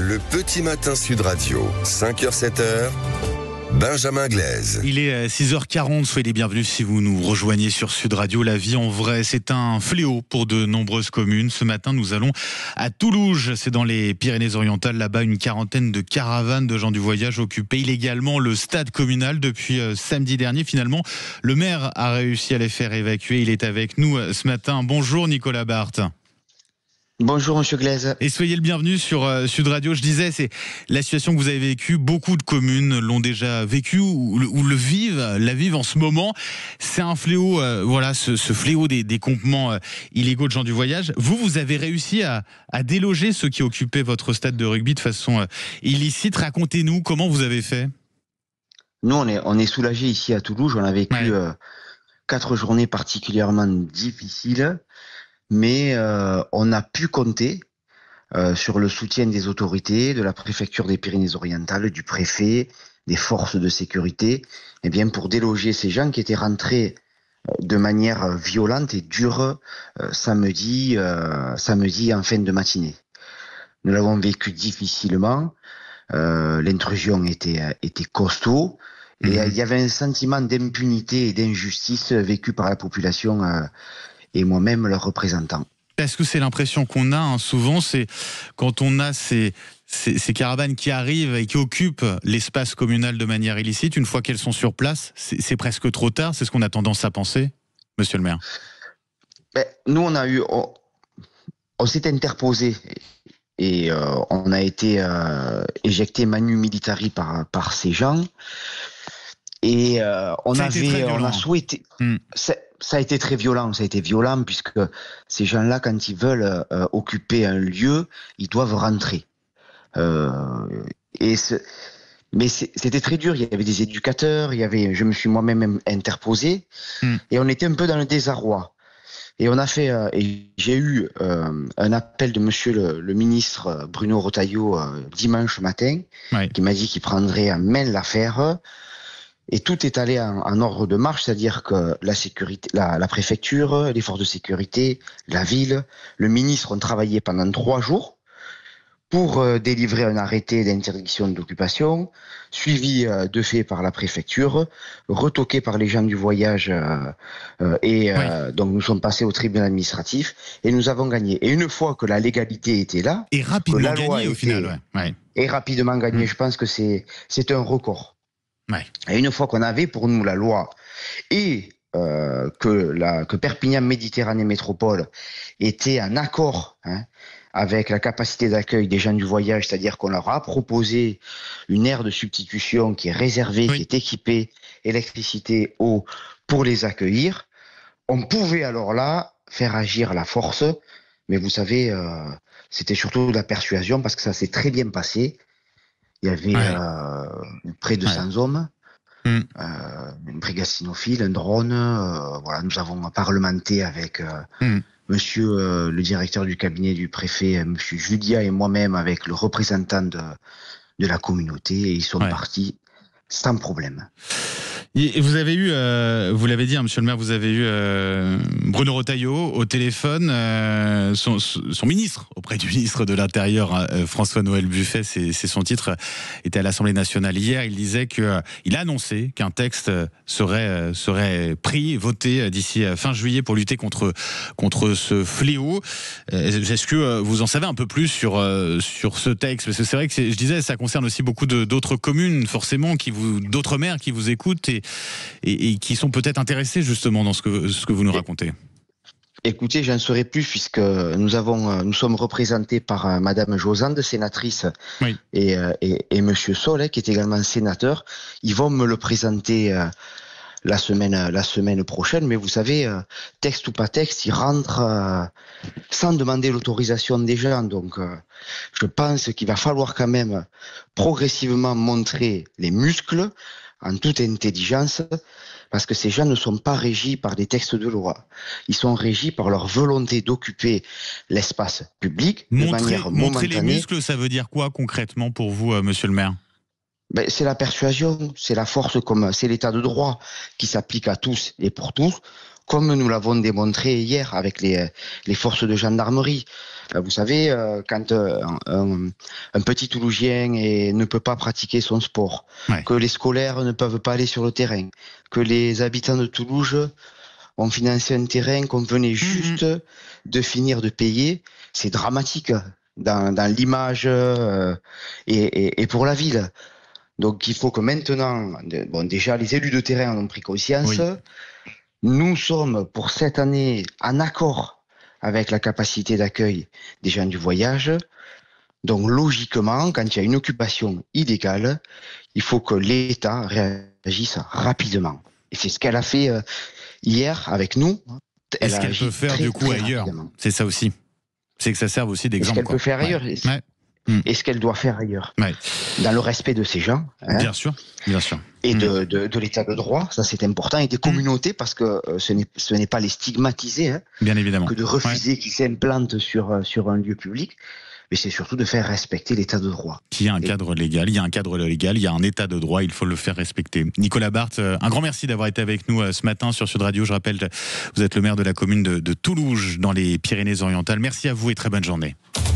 Le petit matin Sud Radio, 5h-7h, Benjamin Glaise. Il est 6h40, soyez les bienvenus si vous nous rejoignez sur Sud Radio. La vie en vrai, c'est un fléau pour de nombreuses communes. Ce matin, nous allons à Toulouges, c'est dans les Pyrénées-Orientales. Là-bas, une quarantaine de caravanes de gens du voyage occupaient illégalement le stade communal depuis samedi dernier. Finalement, le maire a réussi à les faire évacuer. Il est avec nous ce matin. Bonjour Nicolas Barthes. Bonjour Monsieur Glaise. Et soyez le bienvenu sur Sud Radio. Je disais, c'est la situation que vous avez vécue. Beaucoup de communes l'ont déjà vécue ou la vivent en ce moment. C'est un fléau, ce fléau des campements illégaux de gens du voyage. Vous avez réussi à déloger ceux qui occupaient votre stade de rugby de façon illicite. Racontez-nous comment vous avez fait. Nous, on est soulagés ici à Toulouse. On a vécu 4 journées particulièrement difficiles. Mais on a pu compter sur le soutien des autorités, de la préfecture des Pyrénées-Orientales, du préfet, des forces de sécurité, pour déloger ces gens qui étaient rentrés de manière violente et dure samedi en fin de matinée. Nous l'avons vécu difficilement, l'intrusion était costaud, et il y avait un sentiment d'impunité et d'injustice vécu par la population et moi-même leur représentant. Est-ce que c'est l'impression qu'on a souvent, c'est quand on a ces caravanes qui arrivent et qui occupent l'espace communal de manière illicite, une fois qu'elles sont sur place, c'est presque trop tard, c'est ce qu'on a tendance à penser, monsieur le maire? Nous, on s'est interposé et on a été éjecté manu militari par ces gens. Et on a souhaité... Ça a été très violent, puisque ces gens-là, quand ils veulent occuper un lieu, ils doivent rentrer. Mais c'était très dur, il y avait des éducateurs, je me suis moi-même interposé, et on était un peu dans le désarroi. Et j'ai eu un appel de monsieur le ministre Bruno Retailleau dimanche matin, qui m'a dit qu'il prendrait en main l'affaire. Et tout est allé en ordre de marche, c'est-à-dire que la sécurité, la préfecture, les forces de sécurité, la ville, le ministre ont travaillé pendant 3 jours pour délivrer un arrêté d'interdiction d'occupation, suivi de fait par la préfecture, retoqué par les gens du voyage, donc nous sommes passés au tribunal administratif et nous avons gagné. Et une fois que la légalité était là, et rapidement gagné au final, et rapidement gagné, je pense que c'est un record. Et une fois qu'on avait pour nous la loi et que Perpignan Méditerranée Métropole était en accord avec la capacité d'accueil des gens du voyage, c'est-à-dire qu'on leur a proposé une aire de substitution qui est réservée, qui est équipée, électricité, eau, pour les accueillir, on pouvait alors là faire agir la force, mais vous savez, c'était surtout de la persuasion parce que ça s'est très bien passé. Il y avait près de 100 hommes, une brigade cynophile, un drone. Nous avons parlementé avec monsieur le directeur du cabinet du préfet, monsieur Judia, et moi-même avec le représentant de la communauté, et ils sont partis sans problème. Et vous avez eu, vous l'avez dit, monsieur le maire, vous avez eu Bruno Retailleau au téléphone, son ministre, auprès du ministre de l'Intérieur, François-Noël Buffet, c'est son titre, était à l'Assemblée nationale hier. Il disait il a annoncé qu'un texte serait pris, voté d'ici fin juillet pour lutter contre ce fléau. Est-ce que vous en savez un peu plus sur ce texte? Parce que c'est vrai que je disais, ça concerne aussi beaucoup d'autres communes, forcément, d'autres maires qui vous écoutent et qui sont peut-être intéressés justement dans ce que vous nous racontez. Écoutez, j'en saurai plus puisque nous sommes représentés par Madame Josande, sénatrice, et Monsieur Sol, qui est également sénateur. Ils vont me le présenter la semaine prochaine, mais vous savez, texte ou pas texte, il rentre sans demander l'autorisation des gens. Donc, je pense qu'il va falloir quand même progressivement montrer les muscles en toute intelligence, parce que ces gens ne sont pas régis par des textes de loi. Ils sont régis par leur volonté d'occuper l'espace public de manière momentanée. Montrer les muscles, ça veut dire quoi concrètement pour vous, monsieur le maire? C'est la persuasion, c'est la force, c'est l'état de droit qui s'applique à tous et pour tous. comme nous l'avons démontré hier avec les forces de gendarmerie. Vous savez, quand un petit Toulousien ne peut pas pratiquer son sport, que les scolaires ne peuvent pas aller sur le terrain, que les habitants de Toulouse ont financé un terrain qu'on venait juste de finir de payer, c'est dramatique dans l'image et pour la ville. Donc il faut que maintenant, déjà les élus de terrain en ont pris conscience. Oui. Nous sommes pour cette année en accord avec la capacité d'accueil des gens du voyage. Donc logiquement, quand il y a une occupation illégale, il faut que l'État réagisse rapidement. Et c'est ce qu'elle a fait hier avec nous. Est-ce qu'elle peut faire du coup ailleurs ? C'est ça aussi. C'est que ça serve aussi d'exemple. Est-ce qu'elle peut faire ailleurs ? Et ce qu'elle doit faire ailleurs, dans le respect de ces gens. Bien sûr. Et de l'état de droit, ça c'est important, et des communautés, parce que ce n'est pas les stigmatiser, bien évidemment, que de refuser qu'ils s'implantent sur un lieu public, mais c'est surtout de faire respecter l'état de droit. Il y a un cadre légal, il y a un état de droit, il faut le faire respecter. Nicolas Barthes, un grand merci d'avoir été avec nous ce matin sur Sud Radio. Je rappelle, vous êtes le maire de la commune de Toulouse, dans les Pyrénées-Orientales. Merci à vous et très bonne journée.